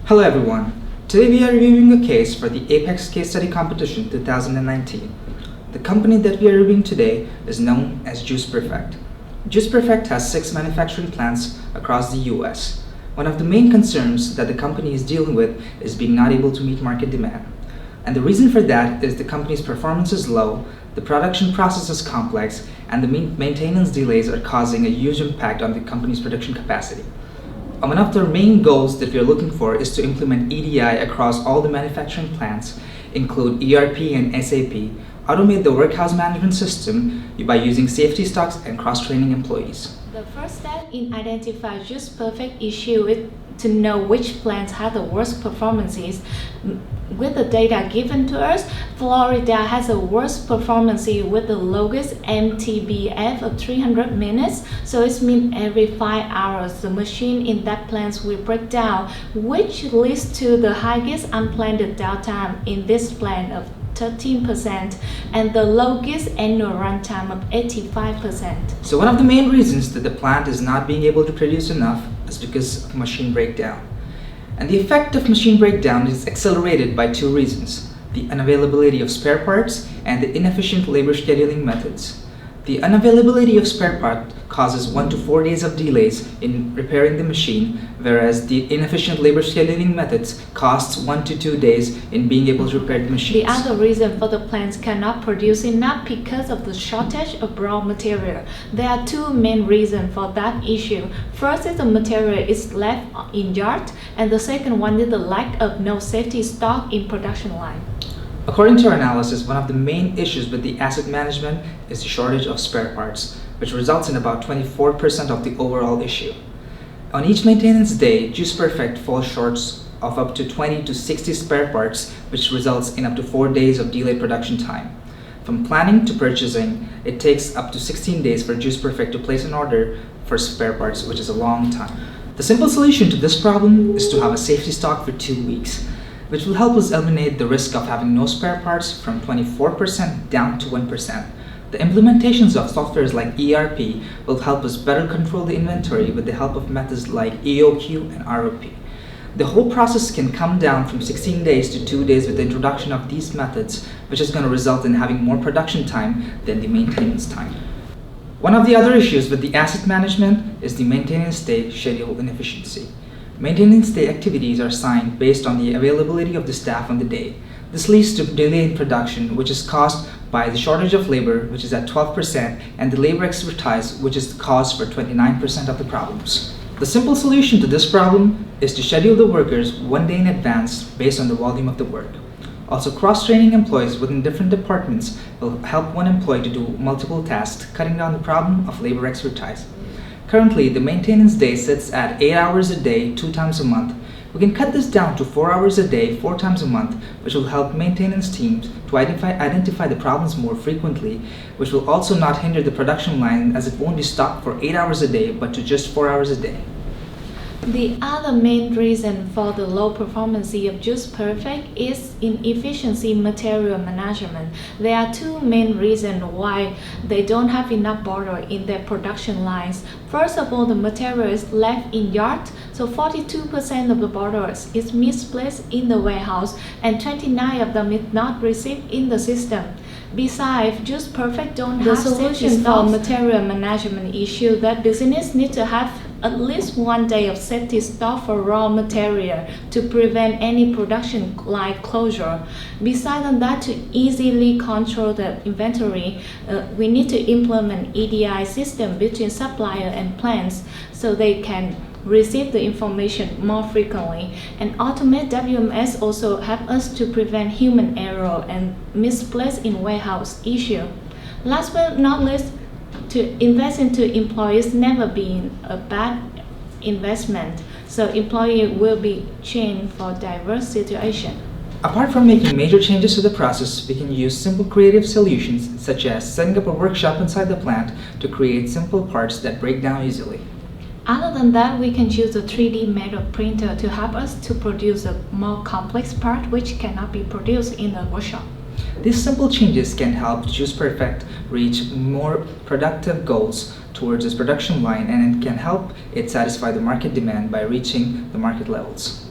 Hello everyone. Today we are reviewing a case for the Apex Case Study Competition 2019. The company that we are reviewing today is known as Juice Perfect. Juice Perfect has 6 manufacturing plants across the US. One of the main concerns that the company is dealing with is being not able to meet market demand. And the reason for that is the company's performance is low, the production process is complex, and the maintenance delays are causing a huge impact on the company's production capacity. One of the main goals that we are looking for is to implement EDI across all the manufacturing plants, include ERP and SAP, automate the warehouse management system by using safety stocks and cross-training employees. The first step in identifying Juice Perfect issue is to know which plants have the worst performances. With the data given to us, Florida has the worst performance with the lowest MTBF of 300 minutes. So it means every 5 hours the machine in that plant will break down, which leads to the highest unplanned downtime in this plant of 13% and the lowest annual runtime of 85%. So one of the main reasons that the plant is not being able to produce enough is because of machine breakdown. And the effect of machine breakdown is accelerated by 2 reasons: the unavailability of spare parts and the inefficient labor scheduling methods. The unavailability of spare part causes 1 to 4 days of delays in repairing the machine, whereas the inefficient labor scheduling methods costs 1 to 2 days in being able to repair the machines. The other reason for the plants cannot produce enough because of the shortage of raw material. There are 2 main reasons for that issue. First is the material is left in yard, and the second one is the lack of no safety stock in production line. According to our analysis, one of the main issues with the asset management is the shortage of spare parts, which results in about 24% of the overall issue. On each maintenance day, Juice Perfect falls short of up to 20 to 60 spare parts, which results in up to 4 days of delayed production time. From planning to purchasing, it takes up to 16 days for Juice Perfect to place an order for spare parts, which is a long time. The simple solution to this problem is to have a safety stock for 2 weeks, which will help us eliminate the risk of having no spare parts from 24% down to 1%. The implementations of softwares like ERP will help us better control the inventory with the help of methods like EOQ and ROP. The whole process can come down from 16 days to 2 days with the introduction of these methods, which is going to result in having more production time than the maintenance time. One of the other issues with the asset management is the maintenance day schedule inefficiency. Maintenance day activities are assigned based on the availability of the staff on the day. This leads to delay in production, which is caused by the shortage of labor, which is at 12%, and the labor expertise, which is the cause for 29% of the problems. The simple solution to this problem is to schedule the workers 1 day in advance based on the volume of the work. Also, cross-training employees within different departments will help one employee to do multiple tasks, cutting down the problem of labor expertise. Currently, the maintenance day sits at 8 hours a day, 2 times a month. We can cut this down to 4 hours a day, 4 times a month, which will help maintenance teams to identify the problems more frequently, which will also not hinder the production line as it won't be stopped for 8 hours a day, but to just 4 hours a day. The other main reason for the low performance of Juice Perfect is inefficiency material management. There are 2 main reasons why they don't have enough bottle in their production lines. First of all, the material is left in yard, so 42% of the bottles is misplaced in the warehouse and 29 of them is not received in the system. Besides, Juice Perfect don't have solution for material management issue that business need to have at least 1 day of safety stock for raw material to prevent any production line closure. Besides that, to easily control the inventory, we need to implement EDI system between supplier and plants so they can receive the information more frequently. And automate WMS also help us to prevent human error and misplaced in warehouse issue. Last but not least, to invest into employees never been a bad investment, so employee will be trained for diverse situation. Apart from making major changes to the process, we can use simple creative solutions such as setting up a workshop inside the plant to create simple parts that break down easily. Other than that, we can use a 3D metal printer to help us to produce a more complex part which cannot be produced in a workshop. These simple changes can help Juice Perfect reach more productive goals towards its production line, and it can help it satisfy the market demand by reaching the market levels.